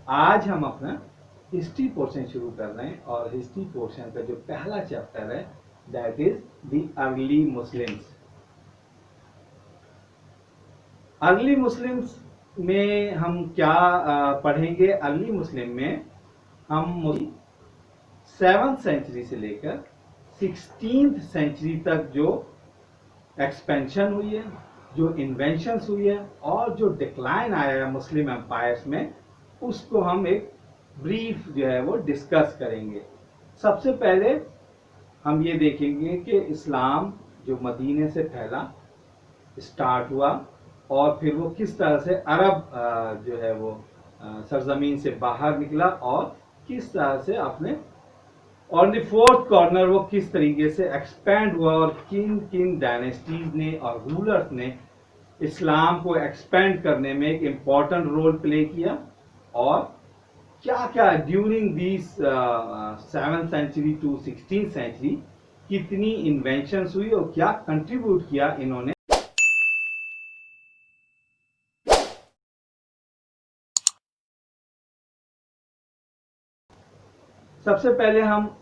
आज हम अपना हिस्ट्री पोर्शन शुरू कर रहे हैं और हिस्ट्री पोर्शन का जो पहला चैप्टर है that is the early Muslims. Early Muslims में हम क्या पढ़ेंगे? अर्ली मुस्लिम में हम 7th सेंचुरी से लेकर 16th सेंचुरी तक जो एक्सपेंशन हुई है, जो इन्वेंशंस हुई है और जो डिक्लाइन आया है मुस्लिम एम्पायर्स में, उसको हम एक ब्रीफ जो है वो डिस्कस करेंगे। सबसे पहले हम ये देखेंगे कि इस्लाम जो मदीने से फैला, स्टार्ट हुआ और फिर वो किस तरह से अरब जो है वो सरजमीन से बाहर निकला और किस तरह से अपने और द फोर्थ कॉर्नर वो किस तरीके से एक्सपेंड हुआ और किन किन डायनेस्टीज ने और रूलर्स ने इस्लाम को एक्सपेंड करने में एक इम्पॉर्टेंट रोल प्ले किया और क्या क्या during this 7th century to 16th century कितनी इन्वेंशंस हुई और क्या कंट्रीब्यूट किया इन्होंने। सबसे पहले हम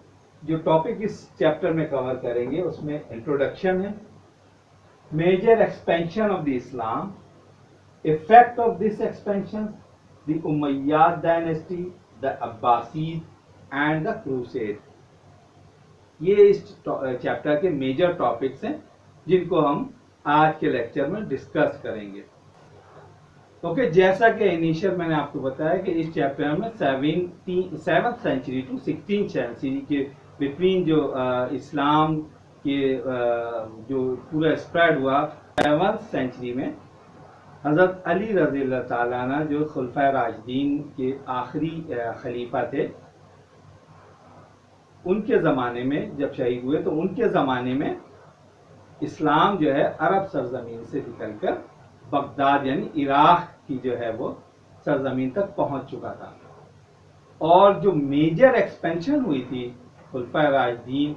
जो टॉपिक इस चैप्टर में कवर करेंगे उसमें इंट्रोडक्शन है, major expansion of the Islam, effect of this expansion, the Umayyad dynasty, the Abbasid and the crusade. ये इस चैप्टर के मेजर टॉपिक्स हैं जिनको हम आज के लेक्चर में डिस्कस करेंगे। ओके, जैसा कि इनिशियल मैंने आपको बताया कि इस चैप्टर में 7th century to 16th century के बिटवीन जो इस्लाम के जो पूरा स्प्रेड हुआ 7th सेंचुरी में हज़रत अली रज़ी अल्लाह ताला अन्हु जो खुलफाए राशिदीन के आखिरी खलीफा थे, उनके ज़माने में जब शहीद हुए तो उनके ज़माने में इस्लाम जो है अरब सरजमीन से निकलकर बगदाद यानी इराक की जो है वो सरजमीन तक पहुंच चुका था। और जो मेजर एक्सपेंशन हुई थी खुलफाए राशिदीन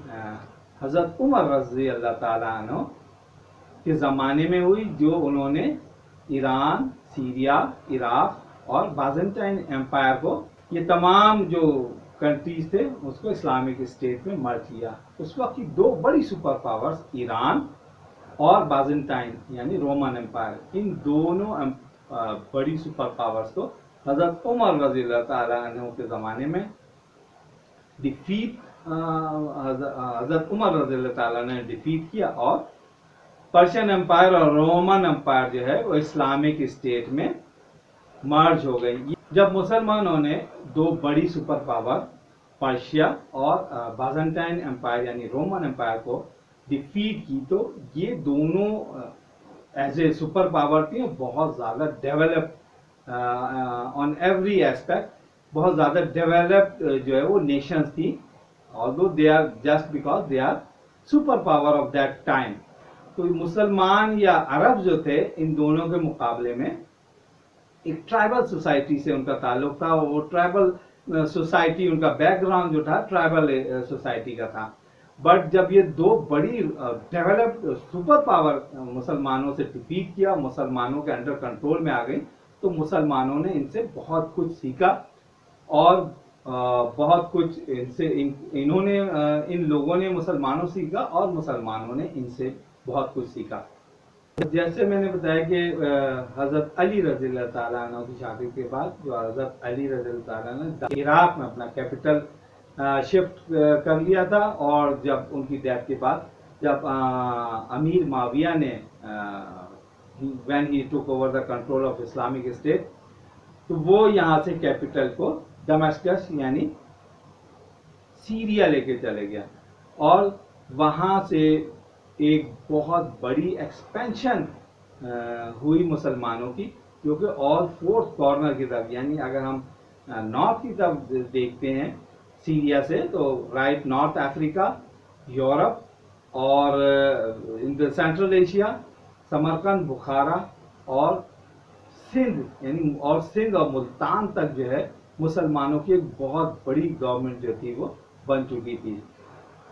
हज़रत उमर रज़ी अल्लाह ताला अन्हु के ज़माने में हुई, जो उन्होंने ईरान, सीरिया, इराक और बाज़ेंटाइन एम्पायर को, ये तमाम जो कंट्रीज थे उसको इस्लामिक स्टेट में मर्ज किया। उस वक्त की दो बड़ी सुपर पावर्स ईरान और बाज़ेंटाइन यानी रोमन एम्पायर, इन दोनों बड़ी सुपर पावर्स को हज़रत उमर रज़ी अल्लाह ताला अन्हु के ज़माने में डिफीट हज़रत उमर रज़ी अल्लाह ताला ने डिफीट किया और पर्शियन एम्पायर और रोमन एम्पायर जो है वो इस्लामिक स्टेट में मर्ज हो गई। जब मुसलमानों ने दो बड़ी सुपर पावर पर्शिया और बाज़ेंटाइन एम्पायर यानी रोमन एम्पायर को डिफीट की, तो ये दोनों एज ए सुपर पावर थी, बहुत ज़्यादा डेवलप ऑन एवरी एस्पेक्ट, बहुत ज़्यादा डेवलप्ड जो है वो नेशंस थी, although they are just because they are super power of that time. तो मुसलमान या अरब जो थे इन दोनों के मुकाबले में एक ट्राइबल सोसाइटी से उनका ताल्लुक था, वो ट्राइबल सोसाइटी, उनका बैकग्राउंड जो था ट्राइबल सोसाइटी का था। बट जब ये दो बड़ी डेवलप्ड सुपर पावर मुसलमानों से डिफीट किया, मुसलमानों के अंडर कंट्रोल में आ गई, तो मुसलमानों ने इनसे बहुत कुछ सीखा और बहुत कुछ इनसे इन्होंने इन लोगों ने मुसलमानों से सीखा और मुसलमानों ने इनसे बहुत कुछ सीखा। जैसे मैंने बताया कि हज़रत अली रज़ी अल्लाह ताला अन्हु की शादी के बाद जो हज़रत अली रज़ी अल्लाह ताला ने इराक में अपना कैपिटल शिफ्ट कर लिया था, और जब उनकी डेथ के बाद जब अमीर माविया ने when he took over the control of Islamic state, तो वो यहाँ से कैपिटल को दमिश्क यानी सीरिया लेके चले गया और वहाँ से एक बहुत बड़ी एक्सपेंशन हुई मुसलमानों की, जो कि ऑल फोर्थ कॉर्नर की तरफ, यानी अगर हम नॉर्थ की तरफ देखते हैं सीरिया से, तो राइट नॉर्थ अफ्रीका, यूरोप और in the Central Asia, Samarkand, Bukhara और सिंध यानी और सिंध और मुल्तान तक जो है मुसलमानों की एक बहुत बड़ी गवर्नमेंट जो थी वो बन चुकी थी।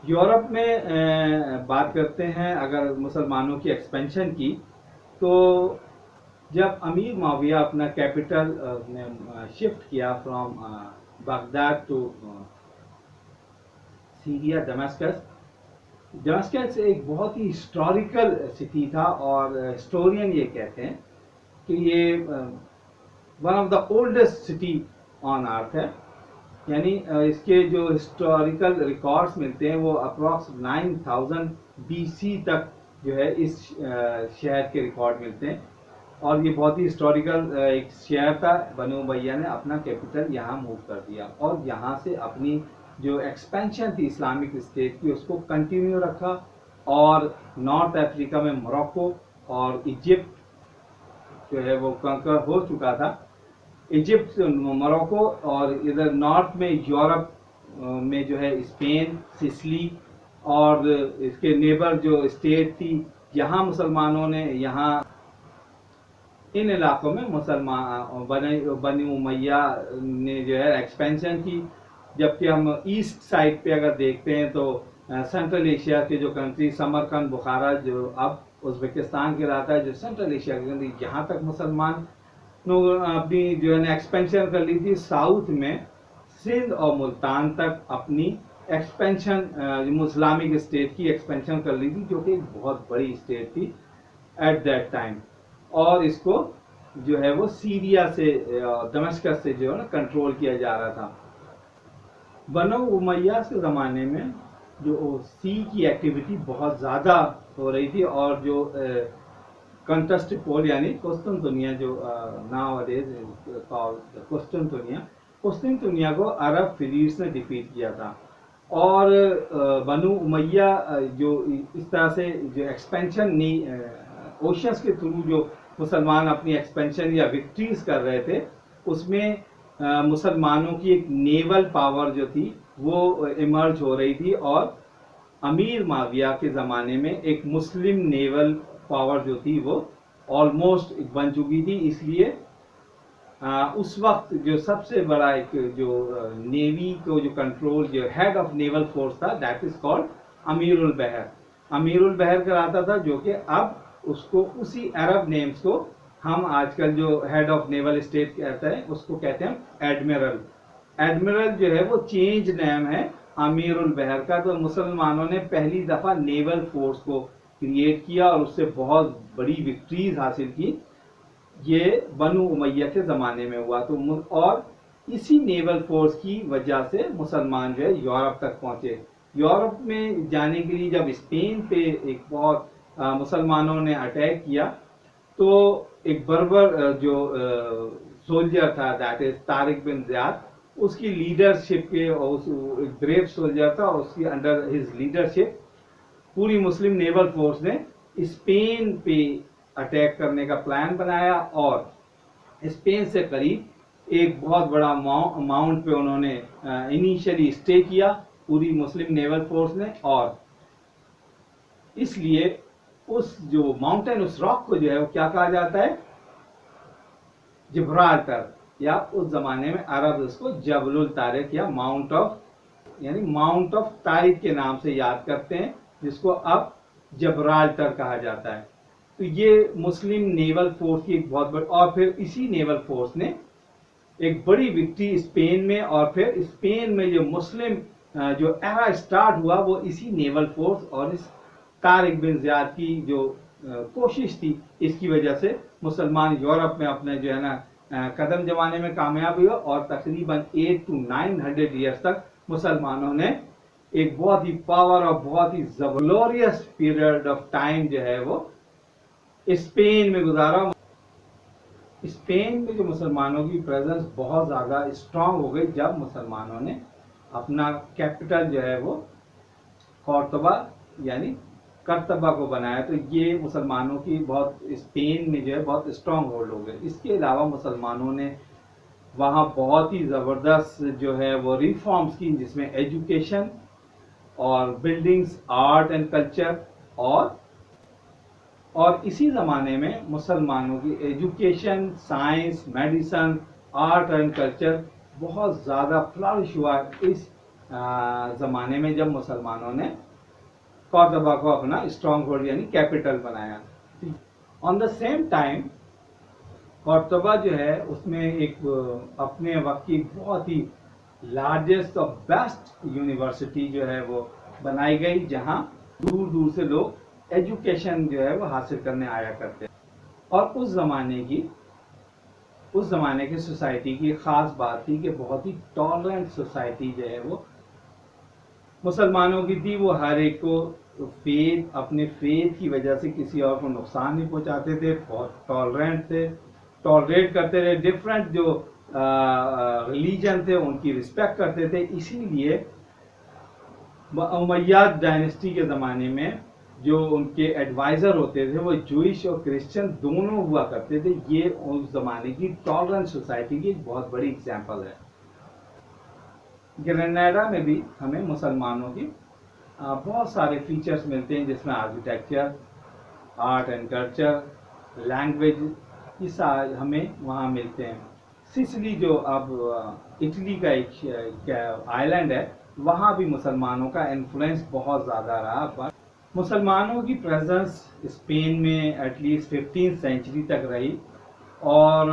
यूरोप में बात करते हैं अगर मुसलमानों की एक्सपेंशन की, तो जब अमीर माविया अपना कैपिटल ने शिफ्ट किया from Baghdad to Syria Damascus. Damascus एक बहुत ही हिस्टोरिकल सिटी था और हिस्टोरियन ये कहते हैं कि ये one of the oldest city on earth है। यानी इसके जो हिस्टोरिकल रिकॉर्ड्स मिलते हैं वो अप्रॉक्स 9000 BC तक जो है इस शहर के रिकॉर्ड मिलते हैं। और ये बहुत ही हिस्टोरिकल एक शहर था। बनु उमय्या ने अपना कैपिटल यहाँ मूव कर दिया और यहाँ से अपनी जो एक्सपेंशन थी इस्लामिक स्टेट की उसको कंटिन्यू रखा। और नॉर्थ अफ्रीका में मोरक्को और इजिप्ट जो है वो कंकर हो चुका था। इजिप्ट, मोरक्को और इधर नॉर्थ में यूरोप में जो है स्पेन, सिसिली और इसके नेबर जो स्टेट थी, यहाँ मुसलमानों ने यहाँ इन इलाकों में मुसलमान बनी उमैया ने जो है एक्सपेंशन की। जबकि हम ईस्ट साइड पे अगर देखते हैं तो सेंट्रल एशिया के जो कंट्री समरकंद, बुखारा जो अब उज़्बेकिस्तान कहलाता है, जो सेंट्रल एशिया के कंट्री, यहाँ तक मुसलमान अपनी जो है एक्सपेंशन कर ली थी। साउथ में सिंध और मुल्तान तक अपनी एक्सपेंशन इस्लामिक स्टेट की एक्सपेंशन कर ली थी, जो कि एक बहुत बड़ी स्टेट थी एट दैट टाइम। और इसको जो है वो सीरिया से, दमिश्क से जो है ना कंट्रोल किया जा रहा था। बनु उमैया के ज़माने में जो सी की एक्टिविटी बहुत ज़्यादा हो रही थी और जो कंस्टेंटिनोपल यानी कुस्तुनतुनिया जो नाउअडेज कुस्तुनतुनिया को अरब फिलीट्स ने डिफीट किया था। और बनु उमैया जो इस तरह से जो एक्सपेंशन ओशंस के थ्रू जो मुसलमान अपनी एक्सपेंशन या विक्ट्रीज कर रहे थे, उसमें मुसलमानों की एक नेवल पावर जो थी वो इमर्ज हो रही थी। और अमीर माविया के ज़माने में एक मुस्लिम नेवल पावर जो थी वो ऑलमोस्ट बन चुकी थी। इसलिए उस वक्त जो सबसे बड़ा एक जो नेवी को जो कंट्रोल, जो हेड ऑफ नेवल फोर्स था, दैट इज कॉल्ड अमीरुल बहर। अमीरुल बहर कहलाता था, जो कि अब उसको उसी अरब नेम्स को हम आजकल जो हेड ऑफ नेवल स्टेट कहते हैं उसको कहते हैं एडमिरल। एडमिरल जो है वो चेंज नेम है अमीरुल बहर का। तो मुसलमानों ने पहली दफा नेवल फोर्स को क्रिएट किया और उससे बहुत बड़ी विक्ट्रीज हासिल की। ये बनु उमैया के ज़माने में हुआ। तो और इसी नेवल फोर्स की वजह से मुसलमान जो है यूरोप तक पहुंचे। यूरोप में जाने के लिए जब स्पेन पे एक बहुत मुसलमानों ने अटैक किया, तो एक बर्बर जो सोल्जर था, that is Tariq bin Ziyad, उसकी लीडरशिप के, और एक ब्रेव सोल्जर था, उसकी अंडर हिज लीडरशिप पूरी मुस्लिम नेवल फोर्स ने स्पेन पे अटैक करने का प्लान बनाया। और स्पेन से करीब एक बहुत बड़ा माउंट पे उन्होंने इनिशियली स्टे किया, पूरी मुस्लिम नेवल फोर्स ने। और इसलिए उस जो माउंटेन, उस रॉक को जो है वो क्या कहा जाता है, जिब्राल्टर, या उस जमाने में अरब उसको जबलुल तारिक या माउंट ऑफ, यानी माउंट ऑफ तारिक के नाम से याद करते हैं, जिसको अब जिब्राल्टर कहा जाता है। तो ये मुस्लिम नेवल फोर्स की एक बहुत बड़ी, और फिर इसी नेवल फोर्स ने एक बड़ी विक्ट्री स्पेन में, और फिर स्पेन में जो मुस्लिम जो एरा स्टार्ट हुआ वो इसी नेवल फोर्स और इस तारिक बिन ज़ियाद की जो कोशिश थी, इसकी वजह से मुसलमान यूरोप में अपने जो है ना कदम जमाने में कामयाब हुए। और तकरीबन 800 to 900 ईयर्स तक मुसलमानों ने एक बहुत ही पावर और बहुत ही जबरदस्त पीरियड ऑफ टाइम जो है वो स्पेन में गुजारा। स्पेन में जो मुसलमानों की प्रेजेंस बहुत ज़्यादा स्ट्रांग हो गई जब मुसलमानों ने अपना कैपिटल जो है वो कॉर्तबा यानी करतबा को बनाया। तो ये मुसलमानों की बहुत स्पेन में जो है बहुत स्ट्रांग होल्ड हो गए। इसके अलावा मुसलमानों ने वहाँ बहुत ही ज़बरदस्त जो है वो रिफॉर्म्स की, जिसमें एजुकेशन और बिल्डिंग्स, आर्ट एंड कल्चर, और इसी ज़माने में मुसलमानों की education, science, medicine, art and culture बहुत ज़्यादा फ्लरिश हुआ इस ज़माने में, जब मुसलमानों ने कॉर्दोबा को अपना स्ट्रॉन्ग होल्ड यानी कैपिटल बनाया। On the same time Cordoba जो है उसमें एक अपने वक्त की बहुत ही लार्जेस्ट और बेस्ट यूनिवर्सिटी जो है वो बनाई गई, जहां दूर दूर से लोग एजुकेशन जो है वो हासिल करने आया करते हैं। और उस जमाने की सोसाइटी की खास बात थी कि बहुत ही टॉलरेंट सोसाइटी जो है वो मुसलमानों की थी। वो हर एक को अपने फेथ की वजह से किसी और को नुकसान नहीं पहुंचाते थे, बहुत टॉलरेंट थे, टॉलरेट करते थे, डिफरेंट जो रिलीजन थे उनकी रिस्पेक्ट करते थे। इसीलिए उमैयाद डायनेस्टी के ज़माने में जो उनके एडवाइज़र होते थे वो जूइश और क्रिश्चियन दोनों हुआ करते थे। ये उस ज़माने की टॉलरेंट सोसाइटी की एक बहुत बड़ी एग्जाम्पल है। ग्रेनाडा में भी हमें मुसलमानों की बहुत सारे फीचर्स मिलते हैं, जिसमें architecture, art and culture, language, ये सारे हमें वहाँ मिलते हैं। सिसिली जो अब इटली का एक आइलैंड है, वहाँ भी मुसलमानों का इन्फ्लुएंस बहुत ज़्यादा रहा। पर मुसलमानों की प्रेजेंस स्पेन में एटलीस्ट 15th सेंचुरी तक रही। और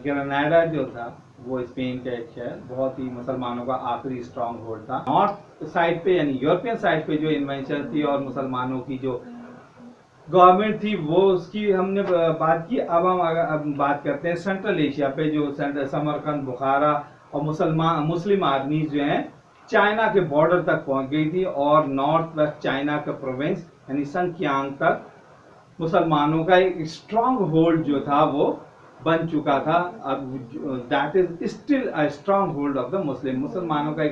ग्रेनाडा जो था वो स्पेन का एक शहर बहुत ही मुसलमानों का आखिरी स्ट्रांग होल्ड था। नॉर्थ साइड पे यानी यूरोपियन साइड पे जो इन्वेंशन थी और मुसलमानों की जो गवर्नमेंट थी वो उसकी हमने बात की। अब हम बात करते हैं सेंट्रल एशिया पे, जो समरकंद, बुखारा और मुस्लिम आर्मी जो हैं चाइना के बॉर्डर तक पहुंच गई थी, और नॉर्थ वेस्ट चाइना का प्रोविंस यानी संकियांग तक मुसलमानों का एक स्ट्रांग होल्ड जो था वो बन चुका था। अब that is still a strong hold of the मुसलमानों का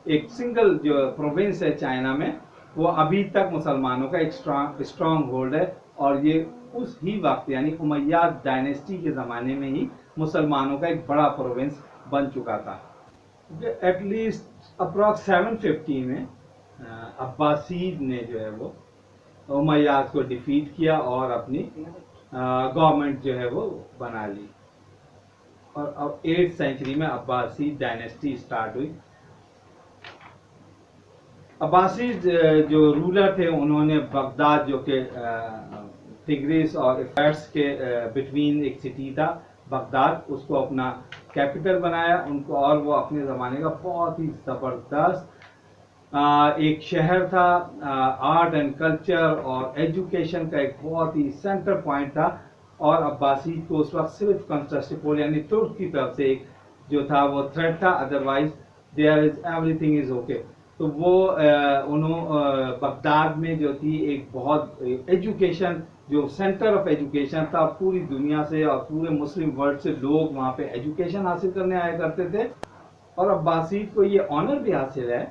एक सिंगल जो प्रोविंस है चाइना में, वो अभी तक मुसलमानों का एक स्ट्रांग होल्ड है। और ये उस ही वक्त यानी उमैयाद डायनेस्टी के ज़माने में ही मुसलमानों का एक बड़ा प्रोविंस बन चुका था। एटलीस्ट अप्रॉक्स 750 में अब्बासीद ने जो है वो उमैयाद को डिफीट किया और अपनी गवर्नमेंट जो है वो बना ली। और अब 8th सेंचुरी में अब्बासी डायनेस्टी स्टार्ट हुई। अब्बासी जो रूलर थे उन्होंने बगदाद जो कि तिग्रिस और इफेट्स के बिटवीन एक सिटी था बगदाद, उसको अपना कैपिटल बनाया उनको। और वो अपने ज़माने का बहुत ही ज़बरदस्त एक शहर था। आर्ट एंड कल्चर और एजुकेशन का एक बहुत ही सेंटर पॉइंट था। और अब्बासी को उस वक्त सिर्फ कंस्टेंटिनोपल यानी तुर्क की तरफ से एक जो था वो थ्रेट था, otherwise there is everything is okay. तो वो बगदाद में जो थी एक बहुत एजुकेशन जो सेंटर ऑफ एजुकेशन था, पूरी दुनिया से और पूरे मुस्लिम वर्ल्ड से लोग वहाँ पे एजुकेशन हासिल करने आया करते थे। और अब्बासी को ये ऑनर भी हासिल है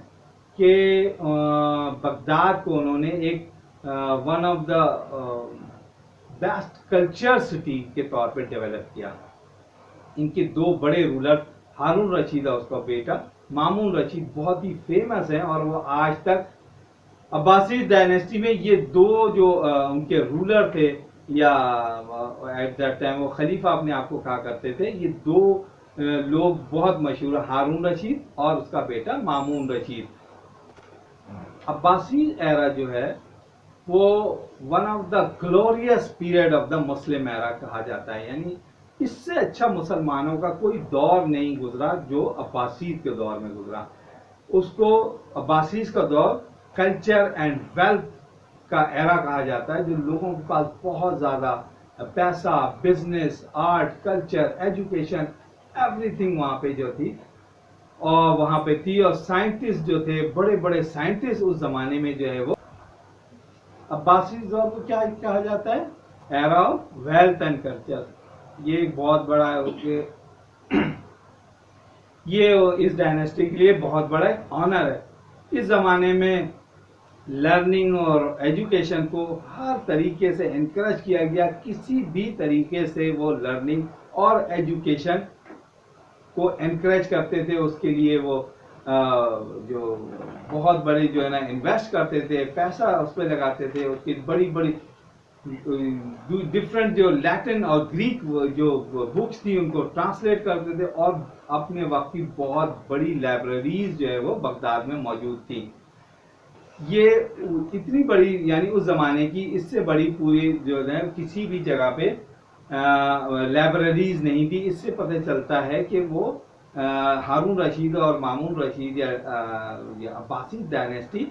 कि बगदाद को उन्होंने एक one of the best culture city के तौर पे डेवलप किया। इनके दो बड़े रूलर हारून रशीद और उसका बेटा मामून रशीद बहुत ही फेमस हैं, और वो आज तक अब्बासी डायनेस्टी में ये दो जो उनके रूलर थे या एट दैट टाइम वो खलीफा अपने आप को कहा करते थे, ये दो लोग बहुत मशहूर, हारून रशीद और उसका बेटा मामून रशीद। अब्बासी एरा जो है वो one of the glorious period of the Muslim era कहा जाता है। यानी इससे अच्छा मुसलमानों का कोई दौर नहीं गुजरा जो अब्बासीद के दौर में गुजरा। उसको अब्बासीज का दौर कल्चर एंड वेल्थ का एरा कहा जाता है, जो लोगों के पास बहुत ज़्यादा पैसा, business, art, culture, education, everything वहाँ पे जो थी और वहाँ पे थी। और साइंटिस्ट जो थे, बड़े बड़े साइंटिस्ट उस जमाने में जो है वो अब्बासी दौर को क्या कहा जाता है, era of wealth and culture. ये एक बहुत बड़ा है, ये इस डायनेस्टी के लिए बहुत बड़ा ऑनर है। इस जमाने में लर्निंग और एजुकेशन को हर तरीके से इनकरेज किया गया। किसी भी तरीके से वो लर्निंग और एजुकेशन को एनकरेज करते थे, उसके लिए वो जो बहुत बड़े जो है ना इन्वेस्ट करते थे, पैसा उस पर लगाते थे। उसकी बड़ी बड़ी डिफरेंट जो लैटिन और ग्रीक जो बुक्स थी उनको ट्रांसलेट करते थे, और अपने वक्त की बहुत बड़ी लाइब्रेरीज जो है वो बगदाद में मौजूद थी। ये इतनी बड़ी यानी उस जमाने की इससे बड़ी पूरी जो है किसी भी जगह पे लाइब्रेरीज नहीं थी। इससे पता चलता है कि वो हारून रशीद और मामून रशीद या अब्बासी डायनेस्टी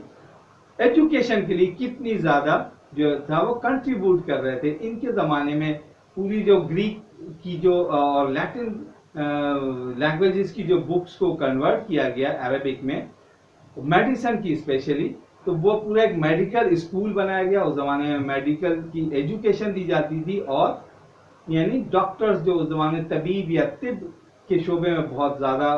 एजुकेशन के लिए कितनी ज़्यादा जो था वो कंट्रीब्यूट कर रहे थे। इनके ज़माने में पूरी जो ग्रीक की जो और लैटिन लैंग्वेजेस की जो बुक्स को कन्वर्ट किया गया अरबिक में, मेडिसिन की स्पेशली, तो वो पूरा एक मेडिकल स्कूल बनाया गया। उस ज़माने में मेडिकल की एजुकेशन दी जाती थी और यानी डॉक्टर्स जो उस ज़माने तबीब या तिब के शोबे में बहुत ज़्यादा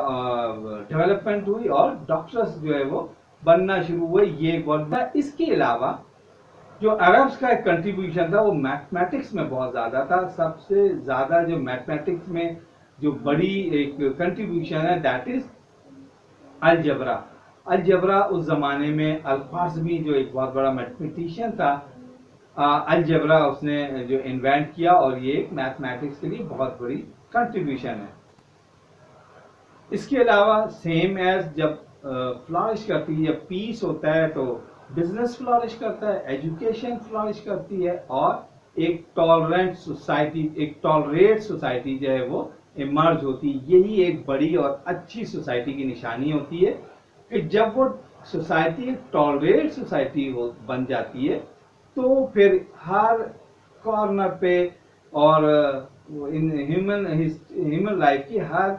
डेवलपमेंट हुई और डॉक्टर्स जो है वो बनना शुरू हुए। ये एक बहुत बड़ा। इसके अलावा जो अरब्स का एक कंट्रीब्यूशन था वो मैथमेटिक्स में बहुत ज़्यादा था। सबसे ज़्यादा जो मैथमेटिक्स में जो बड़ी एक कंट्रीब्यूशन है दैट इज अलजबरा। अलजबरा उस ज़माने में अल-ख्वारिज़मी जो एक बहुत बड़ा मैथमेटिशियन था, अलजबरा उसने जो इन्वेंट किया और ये एक मैथमेटिक्स के लिए बहुत बड़ी कंट्रीब्यूशन है। इसके अलावा सेम एज जब फ्लॉरिश करती है, जब पीस होता है तो बिजनेस फ्लॉरिश करता है, एजुकेशन फ्लॉरिश करती है और एक टॉलरेंट सोसाइटी, एक टॉलरेट सोसाइटी जो है वो इमर्ज होती है। यही एक बड़ी और अच्छी सोसाइटी की निशानी होती है कि जब वो सोसाइटी एक टॉलरेट सोसाइटी हो बन जाती है तो फिर हर कॉर्नर पे और इन ह्यूमन लाइफ की हर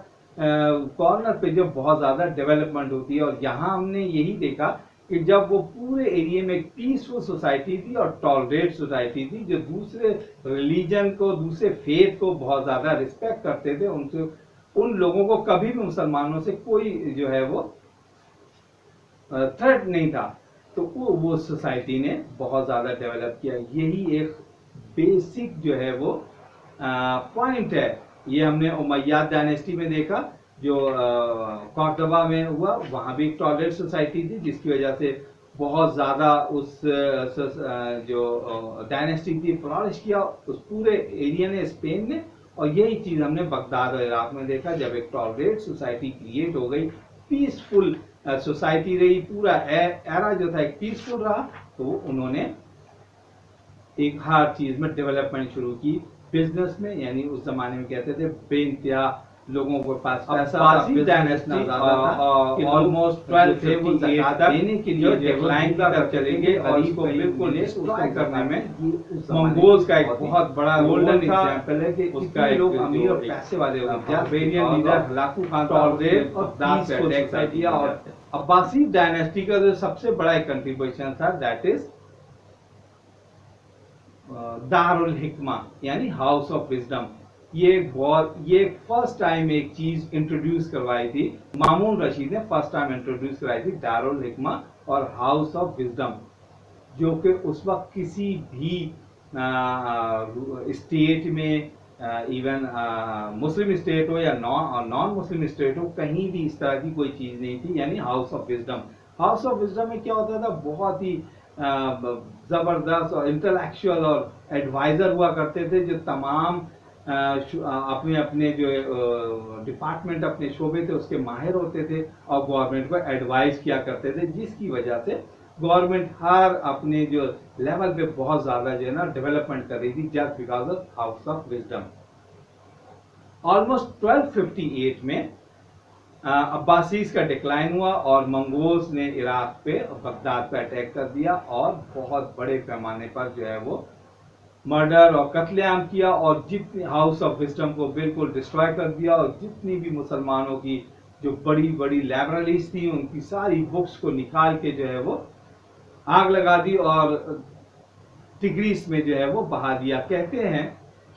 कॉर्नर पे जो बहुत ज़्यादा डेवलपमेंट होती है। और यहाँ हमने यही देखा कि जब वो पूरे एरिया में एक पीसफुल सोसाइटी थी और टॉलरेट सोसाइटी थी, जो दूसरे रिलीजन को, दूसरे फेथ को बहुत ज़्यादा रिस्पेक्ट करते थे, उनसे उन लोगों को कभी भी मुसलमानों से कोई जो है वो थ्रेट नहीं था, तो वो सोसाइटी ने बहुत ज़्यादा डेवलप किया। यही एक बेसिक जो है वो पॉइंट है। ये हमने उमैयाद डायनेस्टी में देखा, जो कॉर्डोबा में हुआ, वहाँ भी एक टॉलरेट सोसाइटी थी जिसकी वजह से बहुत ज़्यादा उस जो डायनेस्टी थी फ्लॉरिश किया उस पूरे एरिया ने, स्पेन ने। और यही चीज़ हमने बगदाद और इराक में देखा, जब एक टॉलरेट सोसाइटी क्रिएट हो गई, पीसफुल सोसाइटी रही, पूरा एरा जो था एक पीसफुल रहा, तो उन्होंने एक हर चीज़ में डेवलपमेंट शुरू की। बिजनेस में, यानी उस जमाने में कहते थे बेइंतहा लोगों के पास पैसा था, ऑलमोस्ट 1258 देने के लिए डिक्लाइन की तरफ चले गए और इसको बिल्कुल डिस्ट्रॉय करने में मंगोल्स का एक बहुत बड़ा गोल्डन एग्जांपल है कि उसका लोग अमीर और पैसे वाले हो गए। Barbarian leader Hulagu Khan tolerate और दास पे अटैक कर दिया। और अब्बासी डायनेस्टी का जो सबसे बड़ा एक कंट्रीब्यूशन था दैट इज दारुल हिकमा, यानी हाउस ऑफ विजडम। ये फर्स्ट टाइम एक चीज इंट्रोड्यूस करवाई थी, मामून रशीद ने फर्स्ट टाइम इंट्रोड्यूस करवाई थी दारुल हिकमा और हाउस ऑफ विजडम, जो कि उस वक्त किसी भी स्टेट में, इवन मुस्लिम स्टेट हो या नॉन मुस्लिम स्टेट हो, कहीं भी इस तरह की कोई चीज नहीं थी, यानी house of wisdom. House of wisdom में क्या होता था, बहुत ही जबरदस्त और इंटेलेक्चुअल और एडवाइजर हुआ करते थे, जो तमाम अपने अपने जो डिपार्टमेंट, अपने शोबे थे उसके माहिर होते थे और गवर्नमेंट को एडवाइस किया करते थे, जिसकी वजह से गवर्नमेंट हर अपने जो लेवल पे बहुत ज्यादा जो है ना डेवलपमेंट कर रही थी, just because of house of wisdom. Almost 1258 में अब्बासीज का डिक्लाइन हुआ और मंगोल्स ने इराक पे और बगदाद पे अटैक कर दिया और बहुत बड़े पैमाने पर जो है वो मर्डर और कत्लेआम किया और जितनी हाउस ऑफ विजडम को बिल्कुल डिस्ट्रॉय कर दिया। और जितनी भी मुसलमानों की जो बड़ी बड़ी लाइब्रेरीज थी उनकी सारी बुक्स को निकाल के जो है वो आग लगा दी और टिग्रीस में जो है वो बहा दिया। कहते हैं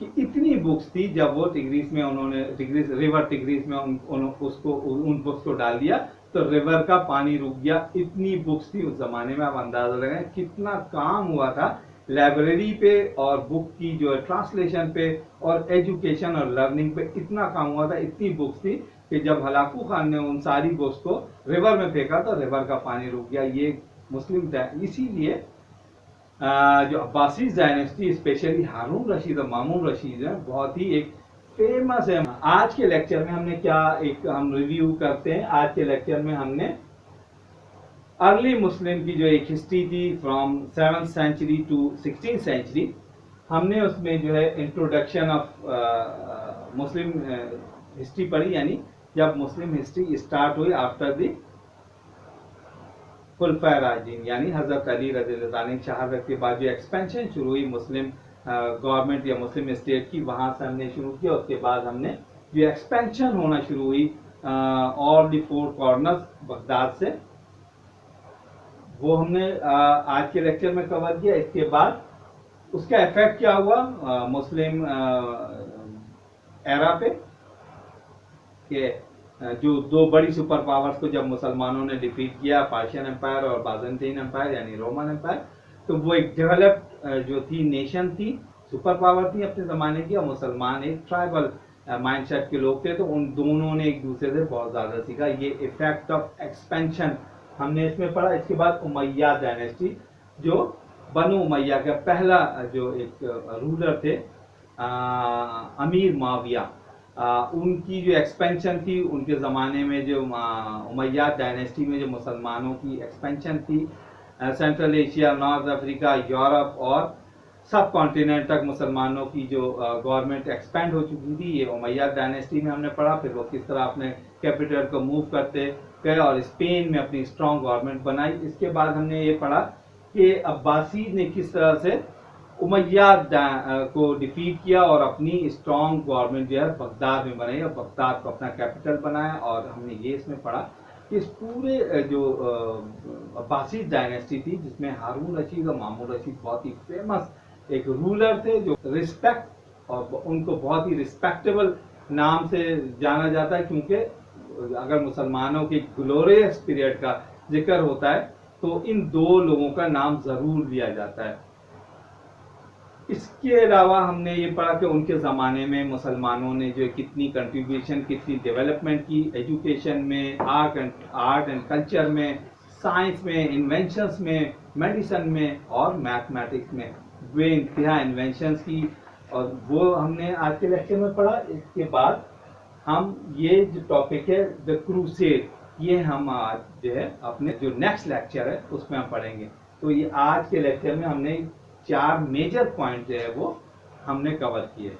कि इतनी बुक्स थी, जब वो टिग्रीस में उन्होंने रिवर टिग्रीस में उन बुक्स को डाल दिया तो रिवर का पानी रुक गया। इतनी बुक्स थी उस जमाने में, आप अंदाजा लगाएं कितना काम हुआ था लाइब्रेरी पे और बुक की जो है ट्रांसलेशन पे और एजुकेशन और लर्निंग पे, इतना काम हुआ था, इतनी बुक्स थी कि जब हलाकू खान ने उन सारी बुक्स को रिवर में फेंका तो रिवर का पानी रुक गया। ये मुस्लिम, इसीलिए जो अब्बासी डायनेस्टी स्पेशली हारून रशीद और मामून रशीद है बहुत ही एक फेमस है। आज के लेक्चर में हमने क्या हम रिव्यू करते हैं। आज के लेक्चर में हमने अर्ली मुस्लिम की जो एक हिस्ट्री थी from 7th century to 16th century, हमने उसमें जो है इंट्रोडक्शन ऑफ मुस्लिम हिस्ट्री पढ़ी, यानी जब मुस्लिम हिस्ट्री स्टार्ट हुई आफ्टर द खुलफाए राशिदीन, यानी हजरत अली रज़ियल्लाहु अन्हु की शहादत के बाद जो एक्सपेंशन शुरू हुई मुस्लिम गवर्नमेंट या मुस्लिम स्टेट की, वहां से हमने शुरू किया। उसके बाद हमने जो एक्सपेंशन होना शुरू हुई all the four corners Baghdad से, वो हमने आज के लेक्चर में कवर किया। इसके बाद उसका इफेक्ट क्या हुआ मुस्लिम एरा पे, कि जो दो बड़ी सुपर पावर्स को जब मुसलमानों ने डिफीट किया, पर्शियन एम्पायर और बाज़ंतीन एम्पायर यानी रोमन एम्पायर, तो वो एक डेवलप्ड जो थी नेशन थी, सुपर पावर थी अपने ज़माने की, और मुसलमान एक ट्राइबल माइंडसेट के लोग थे। तो उन दोनों ने एक दूसरे से बहुत ज़्यादा सीखा। ये इफेक्ट ऑफ एक्सपेंशन हमने इसमें पढ़ा। इसके बाद उमैया डायनेस्टी, जो बनु उमैया का पहला जो एक रूलर थे अमीर माविया, उनकी जो एक्सपेंशन थी उनके ज़माने में, जो उमैयाद डायनेस्टी में जो मुसलमानों की एक्सपेंशन थी central Asia, north Africa, Europe और सब कॉन्टिनेंट तक मुसलमानों की जो गवर्नमेंट एक्सपेंड हो चुकी थी, ये उमैयाद डायनेस्टी में हमने पढ़ा। फिर वो किस तरह अपने कैपिटल को मूव करते गए और स्पेन में अपनी स्ट्रॉन्ग गवर्नमेंट बनाई। इसके बाद हमने ये पढ़ा कि अब्बासी ने किस तरह से उमैयाद को डिफीट किया और अपनी स्ट्रॉन्ग गवर्नमेंट जो है बगदाद में बनाई और बगदाद को अपना कैपिटल बनाया। और हमने ये इसमें पढ़ा कि इस पूरे जो अब्बासी डायनेस्टी थी, जिसमें हारून रशीद और मामून रशीद बहुत ही फेमस एक रूलर थे, जो रिस्पेक्ट और उनको बहुत ही रिस्पेक्टेबल नाम से जाना जाता है, क्योंकि अगर मुसलमानों के ग्लोरियस पीरियड का जिक्र होता है तो इन दो लोगों का नाम जरूर लिया जाता है। इसके अलावा हमने ये पढ़ा कि उनके ज़माने में मुसलमानों ने जो कितनी कंट्रीब्यूशन, कितनी डेवलपमेंट की एजुकेशन में, आर्ट एंड कल्चर में, साइंस में, इन्वेंशंस में, मेडिसिन में और मैथमेटिक्स में बेइंतहा इन्वेंशंस की, और वो हमने आज के लेक्चर में पढ़ा। इसके बाद हम ये जो टॉपिक है द क्रूसेड, ये हम आज जो है अपने जो नेक्स्ट लेक्चर है उसमें हम पढ़ेंगे। तो ये आज के लेक्चर में हमने 4 मेजर पॉइंट जो है वो हमने कवर किए।